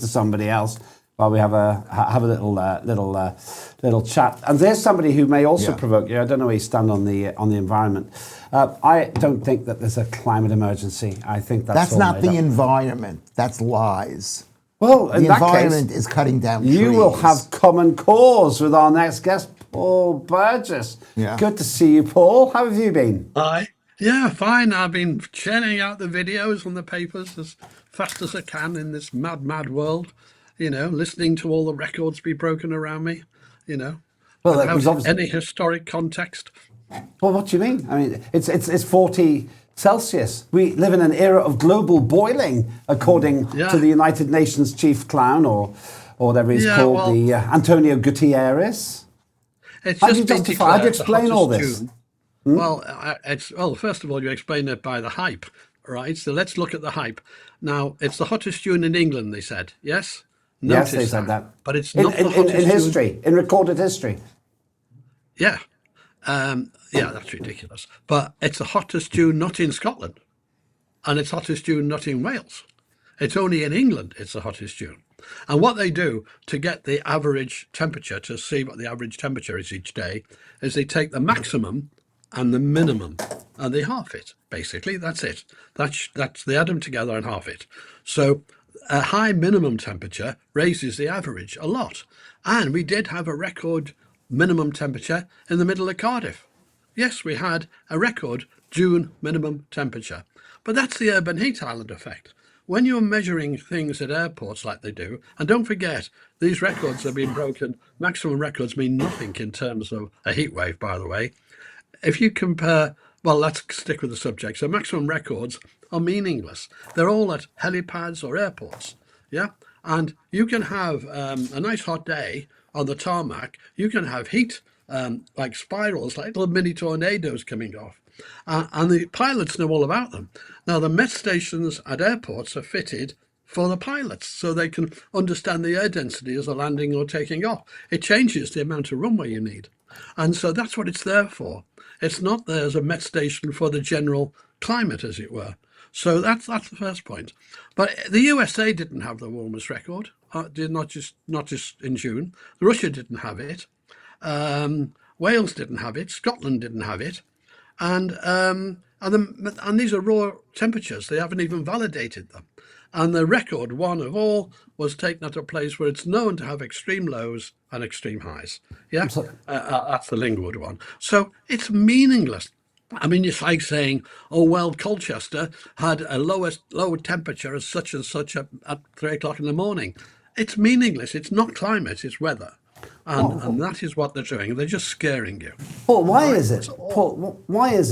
to somebody else while we have a little chat. And there's somebody who may also provoke you. I don't know where you stand on the environment. I don't think that there's a climate emergency. I think that's all not made the up. environment. That's lies. Well, in The that environment case, is cutting down trees. you will have common cause with our next guest, Paul Burgess. Yeah. Good to see you, Paul. How have you been? Hi. Yeah, fine. I've been churning out the videos on the papers as fast as I can in this mad, mad world. Listening to all the records be broken around me. Well, it was Without obviously. any historic context. Well, what do you mean? I mean, it's 40 Celsius. We live in an era of global boiling, according to the United Nations chief clown, or whatever he's called, the Antonio Gutierrez. It's How do just you been justify? How do you declared the explain all hottest this? June. Well, first of all, you explain it by the hype, right? So let's look at the hype. Now, it's the hottest June in England, they said. Yes? Yes, they Notice said that. But it's In, not the in, hottest in June. history, in recorded history. Yeah. Yeah, that's ridiculous. But it's the hottest June not in Scotland. And it's hottest June not in Wales. It's only in England it's the hottest June. And what they do to get the average temperature, to see what the average temperature is each day, is they take the maximum and the minimum and they half it. Basically, that's it. They add them together and half it. So a high minimum temperature raises the average a lot. And we did have a record minimum temperature in the middle of Cardiff. Yes, we had a record June minimum temperature. But that's the urban heat island effect. When you're measuring things at airports like they do, and don't forget, these records have been broken. Maximum records mean nothing in terms of a heat wave, by the way. If you compare, well, let's stick with the subject. So maximum records are meaningless. They're all at helipads or airports. Yeah. And you can have a nice hot day on the tarmac. You can have heat like spirals, like little mini tornadoes coming off. And the pilots know all about them. Now, the met stations at airports are fitted for the pilots so they can understand the air density as they're landing or taking off. It changes the amount of runway you need. And so that's what it's there for. It's not there as a met station for the general climate, as it were. So that's the first point. But the USA didn't have the warmest record, not just in June. Russia didn't have it. Wales didn't have it. Scotland didn't have it. And these are raw temperatures. They haven't even validated them. And the record, one of all, was taken at a place where it's known to have extreme lows and extreme highs. Yeah, that's the Lingwood one. So it's meaningless. I mean, it's like saying, oh, well, Colchester had a lower temperature as such and such at 3 o'clock in the morning. It's meaningless. It's not climate, it's weather. And that is what they're doing. They're just scaring you. Paul, why is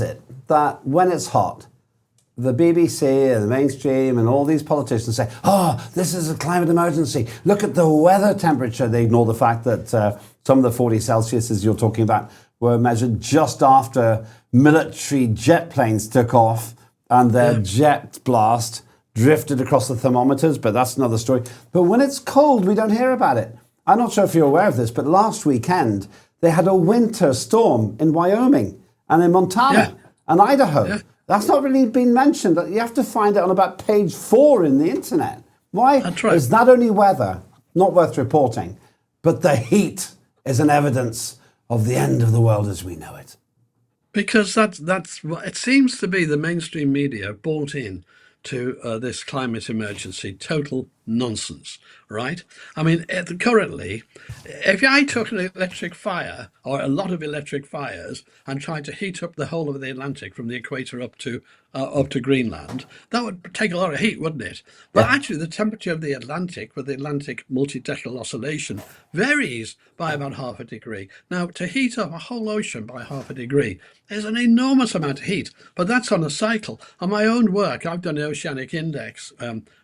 it that when it's hot, the BBC and the mainstream and all these politicians say, oh, this is a climate emergency. Look at the weather temperature. They ignore the fact that some of the 40 Celsius, as you're talking about, were measured just after military jet planes took off and their jet blast drifted across the thermometers. But that's another story. But when it's cold, we don't hear about it. I'm not sure if you're aware of this, but last weekend they had a winter storm in Wyoming and in Montana and Idaho. Yeah. That's not really been mentioned. You have to find it on about page 4 in the internet. Why is not only weather not worth reporting, but the heat is an evidence of the end of the world as we know it? Because that's what it seems to be. The mainstream media bought in to this climate emergency. Total nonsense, right? I mean, currently, if I took an electric fire or a lot of electric fires and tried to heat up the whole of the Atlantic from the equator up to Greenland, that would take a lot of heat, wouldn't it? But actually, the temperature of the Atlantic, with the Atlantic multidecadal oscillation, varies by about half a degree. Now, to heat up a whole ocean by half a degree is an enormous amount of heat, but that's on a cycle. On my own work, I've done the oceanic index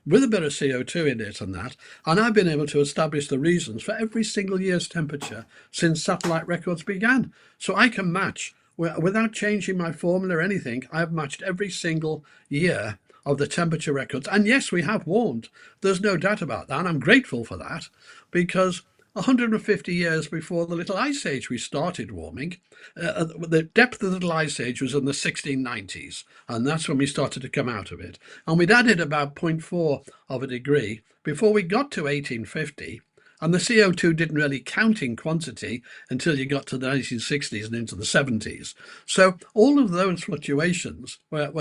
with a bit of CO2 in it and that, and I've been able to establish the reasons for every single year's temperature since satellite records began. So I can match, without changing my formula or anything, I've matched every single year of the temperature records. And yes, we have warmed. There's no doubt about that, and I'm grateful for that, because 150 years before the Little Ice Age, we started warming. The depth of the Little Ice Age was in the 1690s, and that's when we started to come out of it. And we'd added about zero point 0.4 of a degree before we got to 1850. And the CO2 didn't really count in quantity until you got to the 1960s and into the 70s. So all of those fluctuations were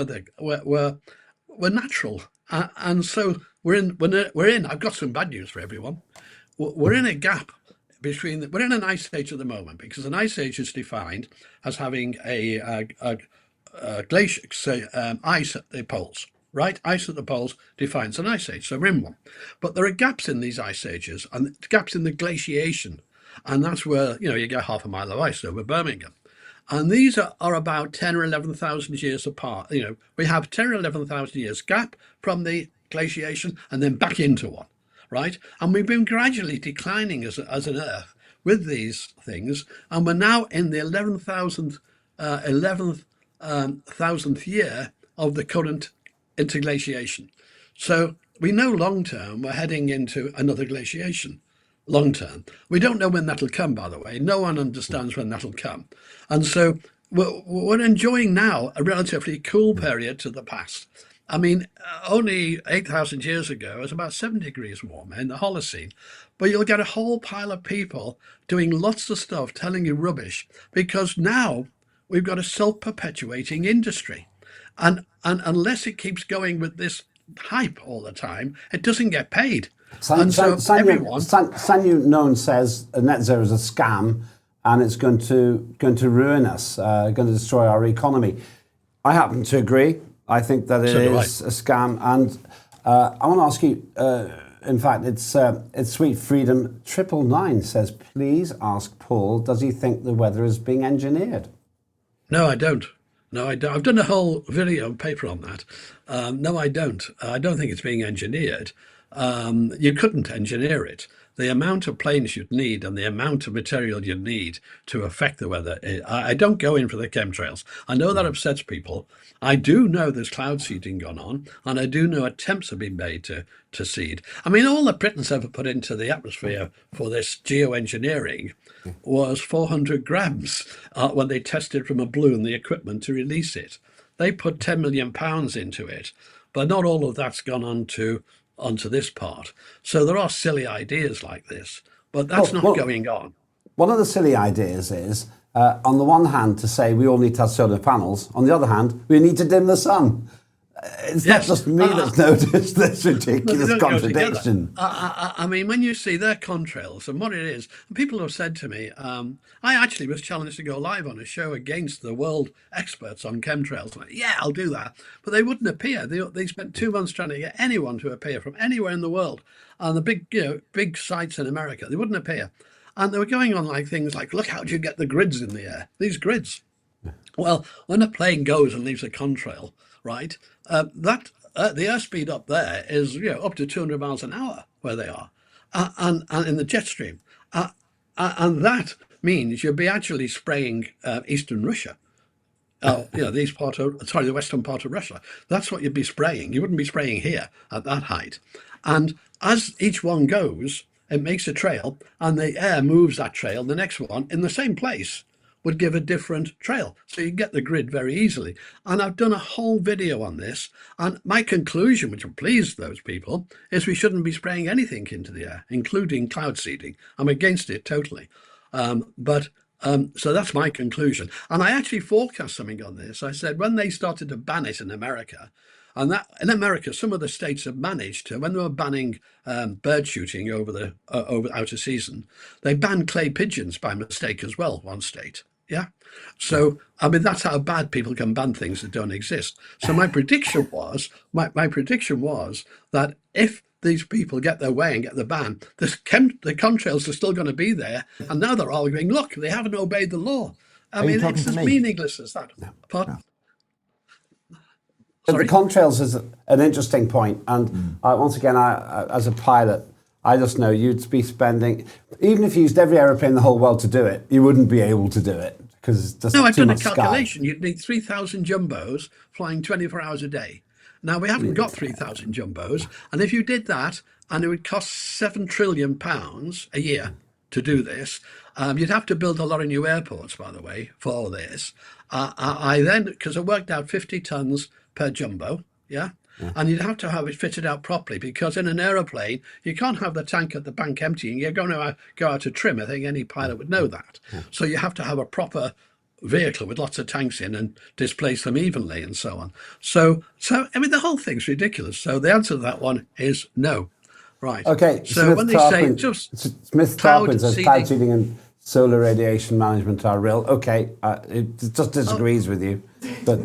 natural. And so we're in. I've got some bad news for everyone. We're in a gap we're in an ice age at the moment, because an ice age is defined as having a glacier, say, ice at the poles, right? Ice at the poles defines an ice age. So we're in one. But there are gaps in these ice ages and gaps in the glaciation. And that's where, you get half a mile of ice over Birmingham. And these are about 10 or 11,000 years apart. We have 10 or 11,000 years gap from the glaciation and then back into one. Right, and we've been gradually declining as an Earth with these things, and we're now in the 11,000th year of the current interglaciation. So we know long term we're heading into another glaciation. Long term, we don't know when that'll come. By the way, no one understands when that'll come, and so we're enjoying now a relatively cool period to the past. I mean, only 8,000 years ago, it was about 7 degrees warmer in the Holocene. But you'll get a whole pile of people doing lots of stuff, telling you rubbish, because now we've got a self-perpetuating industry. And unless it keeps going with this hype all the time, it doesn't get paid. Sanyu Known says net zero is a scam and it's going to ruin us, going to destroy our economy. I happen to agree. I think that it is a scam, and I want to ask you. In fact, it's Sweet Freedom 999 says, please ask Paul, does he think the weather is being engineered? No, I don't. No, I don't. I've done a whole video paper on that. No, I don't. I don't think it's being engineered. You couldn't engineer it. The amount of planes you'd need and the amount of material you'd need to affect the weather. I don't go in for the chemtrails. I know that upsets people. I do know there's cloud seeding gone on, and I do know attempts have been made to seed. I mean, all the Britons ever put into the atmosphere for this geoengineering was 400 grams when they tested from a balloon the equipment to release it. They put £10 million into it, but not all of that's gone onto this part. So there are silly ideas like this, but that's not going on. One of the silly ideas is, on the one hand, to say we all need to have solar panels. On the other hand, we need to dim the sun. It's not just me that's noticed this ridiculous contradiction. I mean, when you see their contrails and what it is, and people have said to me, I actually was challenged to go live on a show against the world experts on chemtrails. Like, yeah, I'll do that. But they wouldn't appear. They spent 2 months trying to get anyone to appear from anywhere in the world. And the big sites in America, they wouldn't appear. And they were going on like things like, look, how do you get the grids in the air? These grids. Well, when a plane goes and leaves a contrail, right, the airspeed up there is up to 200 miles an hour where they are, and in the jet stream, and that means you'll be actually spraying eastern Russia, the western part of Russia. That's what you'd be spraying. You wouldn't be spraying here at that height. And as each one goes, it makes a trail, and the air moves that trail. The next one in the same place would give a different trail. So you get the grid very easily. And I've done a whole video on this. And my conclusion, which will please those people, is we shouldn't be spraying anything into the air, including cloud seeding. I'm against it totally. So that's my conclusion. And I actually forecast something on this. I said, when they started to ban it in America, and that in America, some of the states have managed to, when they were banning bird shooting over out of season, they banned clay pigeons by mistake as well, one state. Yeah. So, I mean, that's how bad people can ban things that don't exist. So my prediction was, that if these people get their way and get the ban, the contrails are still going to be there. And now they're all going, look, they haven't obeyed the law. I mean, it's as meaningless as that. No. Pardon? No. The contrails is an interesting point. And once again, I, as a pilot, I just know you'd be spending, even if you used every aeroplane in the whole world to do it, you wouldn't be able to do it because it's just I've too done a much calculation. sky. You'd need 3,000 jumbos flying 24 hours a day. Now, we haven't got 3,000 jumbos. And if you did that, and it would cost £7 trillion a year, to do this. You'd have to build a lot of new airports, by the way, for all this. I then, because I worked out 50 tons per jumbo, yeah? And you'd have to have it fitted out properly, because in an aeroplane, you can't have the tank at the bank empty and you're going to go out to trim. I think any pilot would know that. So you have to have a proper vehicle with lots of tanks in and displace them evenly and so on. So I mean, the whole thing's ridiculous. So the answer to that one is no. Right. Okay. So when they say just Smith cloud Tarpin says seeding- cloud seeding and solar radiation management are real. Okay, it just disagrees with you, but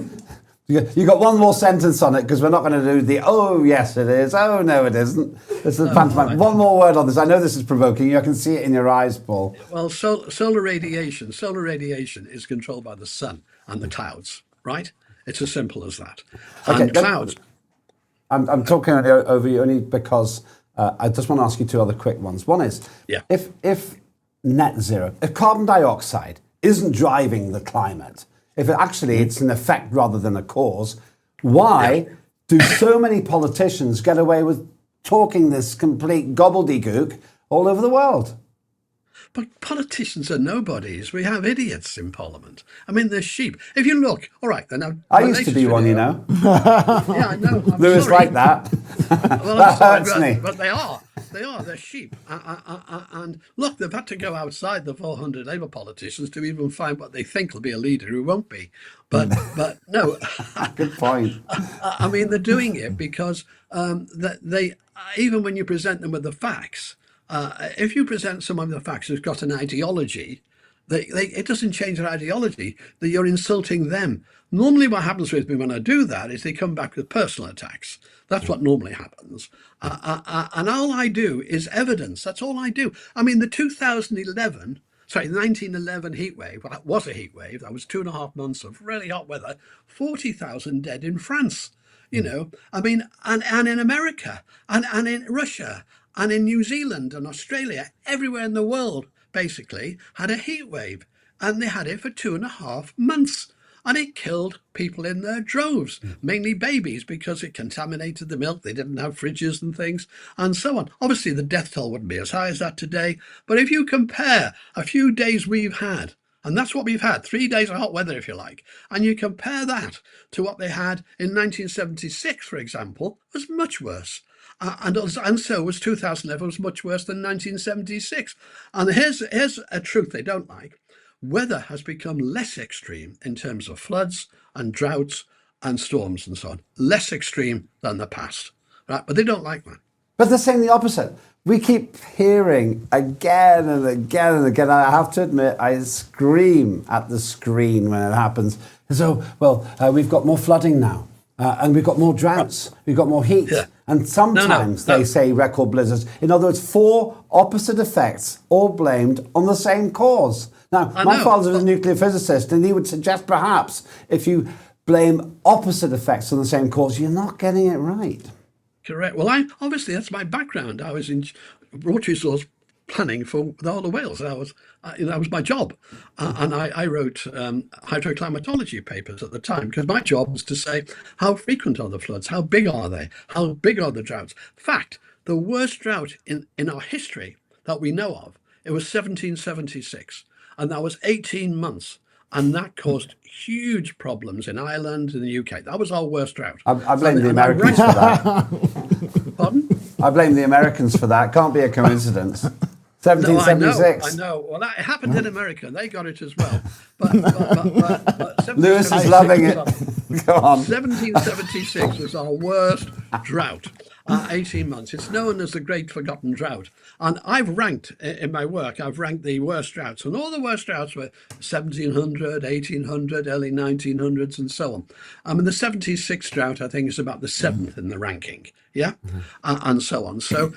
you got one more sentence on it, because we're not going to do the "oh yes it is," "oh no it isn't." It's the pantomime. right. One more word on this. I know this is provoking you. I can see it in your eyes, Paul. Well, solar radiation is controlled by the sun and the clouds, right? It's as simple as that. Okay, And clouds. I'm talking over you only because I just want to ask you two other quick ones. One is, Yeah. if net zero, if carbon dioxide isn't driving the climate, if it's an effect rather than a cause, why do so many politicians get away with talking this complete gobbledygook all over the world? But politicians are nobodies. We have idiots in Parliament. I mean, they're sheep. If you look, all right, then I used to be one, you know. Yeah, I know. I'm Lewis sorry. like that. Well, That I'm sorry, hurts me. but they are. They're sheep. And look, they've had to go outside the 400 Labour politicians to even find what they think will be a leader who won't be. But no, Good point. I mean, they're doing it because they even when you present them with the facts, if you present someone with the facts who's got an ideology, it doesn't change their ideology, that you're insulting them. Normally what happens with me when I do that is they come back with personal attacks. That's what normally happens. And all I do is evidence. That's all I do. I mean, the 1911 heat wave, well, that was a heat wave. That was 2.5 months of really hot weather, 40,000 dead in France. You know, I mean, and in America and in Russia and in New Zealand and Australia, everywhere in the world, basically, had a heat wave. And they had it for 2.5 months. And it killed people in their droves, mainly babies, because it contaminated the milk. They didn't have fridges and things, and so on. Obviously, the death toll wouldn't be as high as that today. But if you compare a few days we've had, and that's what we've had, 3 days of hot weather, if you like, and you compare that to what they had in 1976, for example, was much worse. And so was 2011 was much worse than 1976. And here's a truth they don't like. Weather has become less extreme in terms of floods and droughts and storms and so on. Less extreme than the past, right? But they don't like that. But they're saying the opposite. We keep hearing again and again and again. I have to admit, I scream at the screen when it happens. So, we've got more flooding now. And we've got more droughts. We've got more heat. Yeah. And sometimes they say record blizzards. In other words, 4 opposite effects, all blamed on the same cause. Now, my father was a nuclear physicist, and he would suggest perhaps if you blame opposite effects on the same cause, you're not getting it right. Correct. Well, obviously that's my background. I was in water resource planning for the whole of Wales. That was my job, and I wrote hydroclimatology papers at the time, because my job was to say, how frequent are the floods? How big are they? How big are the droughts? Fact, the worst drought in our history that we know of, it was 1776, and that was 18 months. And that caused huge problems in Ireland and the UK. That was our worst drought. I blame the Americans for that. Pardon? I blame the Americans for that. Can't be a coincidence. No, 1776. I know. Well, that happened in America. They got it as well. But Lewis is 1776 loving it. was Go on. 1776 was our worst drought. 18 months. It's known as the Great Forgotten Drought. And I've ranked, in my work, I've ranked the worst droughts. And all the worst droughts were 1700, 1800, early 1900s, and so on. I mean, the 76 drought, I think, is about the 7th in the ranking. Yeah? And so on. So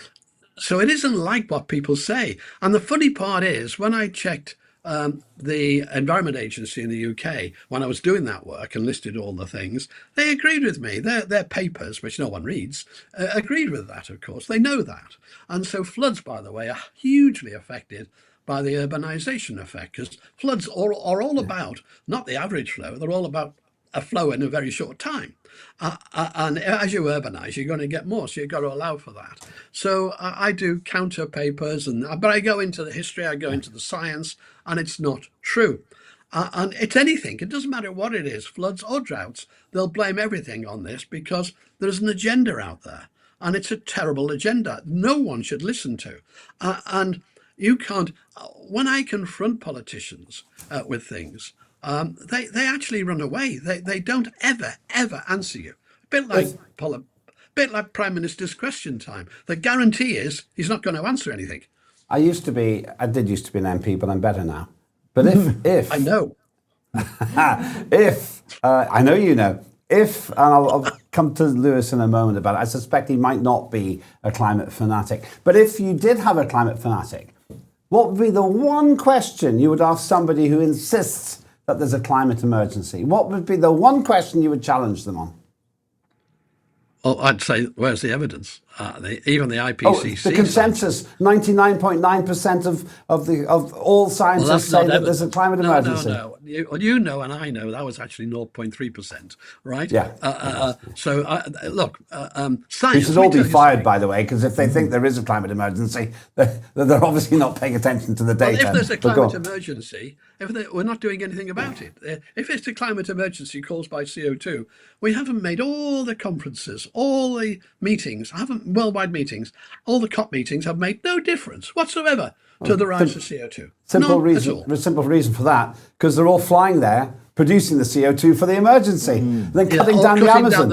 it isn't like what people say. And the funny part is, when I checked the Environment Agency in the UK, when I was doing that work and listed all the things, they agreed with me. Their papers, which no one reads, agreed with that, of course. They know that. And so floods, by the way, are hugely affected by the urbanization effect, because floods are all about not the average flow. They're all about flow in a very short time. And as you urbanize, you're going to get more. So you've got to allow for that. So I do counter papers, but I go into the history, I go into the science, and it's not true. And it's anything. It doesn't matter what it is, floods or droughts. They'll blame everything on this because there's an agenda out there. And it's a terrible agenda. No one should listen to. And you can't. When I confront politicians with things, they actually run away. They don't ever answer you. Bit like Prime Minister's Question Time. The guarantee is he's not going to answer anything. I did used to be an MP, but I'm better now. But if I know. I know you know. And I'll come to Lewis in a moment about it. I suspect he might not be a climate fanatic. But if you did have a climate fanatic, what would be the one question you would ask somebody who insists that there's a climate emergency? What would be the one question you would challenge them on? Well, I'd say, where's the evidence? Even the IPCC. The consensus: 99.9% of all scientists say that there's a climate emergency. No. You know, and I know that was actually 0.3%, right? Yeah. Look, science. We should all be fired, by the way, because if they think there is a climate emergency, they're obviously not paying attention to the data. Well, if there's a climate emergency, we're not doing anything about it. If it's a climate emergency caused by CO2, we haven't made all the conferences, all the meetings, worldwide meetings, all the COP meetings have made no difference whatsoever to the rise of CO2. Simple reason for that, because they're all flying there, producing the CO2 for the emergency, then cutting down the Amazon.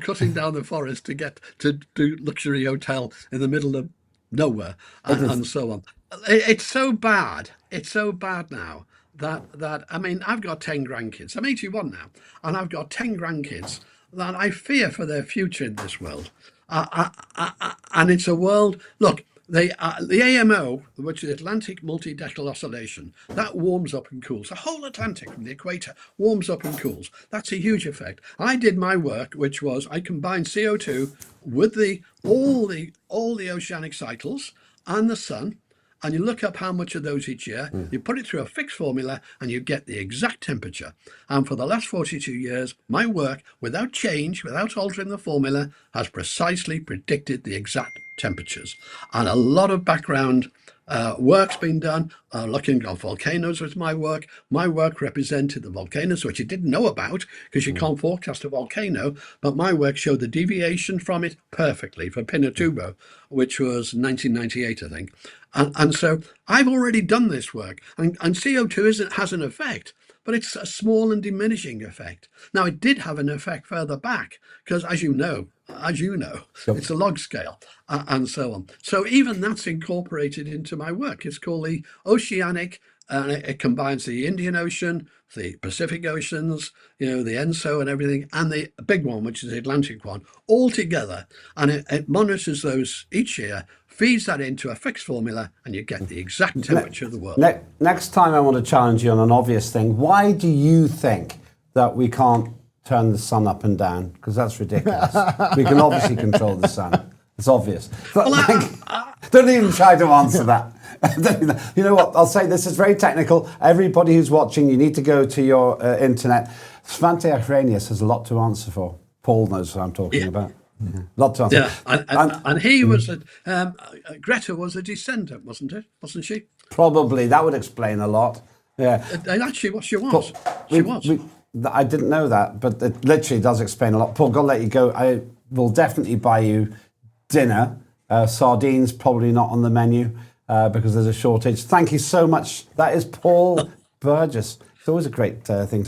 Cutting down the forest to get to do luxury hotel in the middle of nowhere, and so on. It's so bad. It's so bad now that I mean, I've got 10 grandkids. I'm 81 now, and I've got 10 grandkids that I fear for their future in this world. And it's a world. Look, the AMO, which is Atlantic Multi-Decadal Oscillation, that warms up and cools. The whole Atlantic from the equator warms up and cools. That's a huge effect. I did my work, which was I combined CO2 with all the oceanic cycles and the sun. And you look up how much of those each year, you put it through a fixed formula, and you get the exact temperature. And for the last 42 years, my work, without change, without altering the formula, has precisely predicted the exact temperatures. And a lot of background work's been done. Looking at volcanoes was my work. My work represented the volcanoes, which you didn't know about because you can't forecast a volcano. But my work showed the deviation from it perfectly for Pinatubo, which was 1998, I think. And so I've already done this work. And CO2 has an effect, but it's a small and diminishing effect. Now, it did have an effect further back because, as you know, it's a log scale and so on. So even that's incorporated into my work. It's called the Oceanic, and it combines the Indian Ocean, the Pacific Oceans, the ENSO and everything, and the big one, which is the Atlantic one, all together. And it monitors those each year, feeds that into a fixed formula, and you get the exact temperature of the world. Next time I want to challenge you on an obvious thing. Why do you think that we can't turn the sun up and down? Because that's ridiculous. We can obviously control the sun. It's obvious. But don't even try to answer that. You know what? I'll say this is very technical. Everybody who's watching, you need to go to your internet. Svante Arrhenius has a lot to answer for. Paul knows what I'm talking about. Yeah. Lot to answer. Yeah, and he was Greta was a descendant, wasn't she? Probably. That would explain a lot. Yeah. Actually, what she was. I didn't know that, but it literally does explain a lot. Paul, got to let you go. I will definitely buy you dinner. Sardines probably not on the menu because there's a shortage. Thank you so much. That is Paul Burgess. It's always a great thing to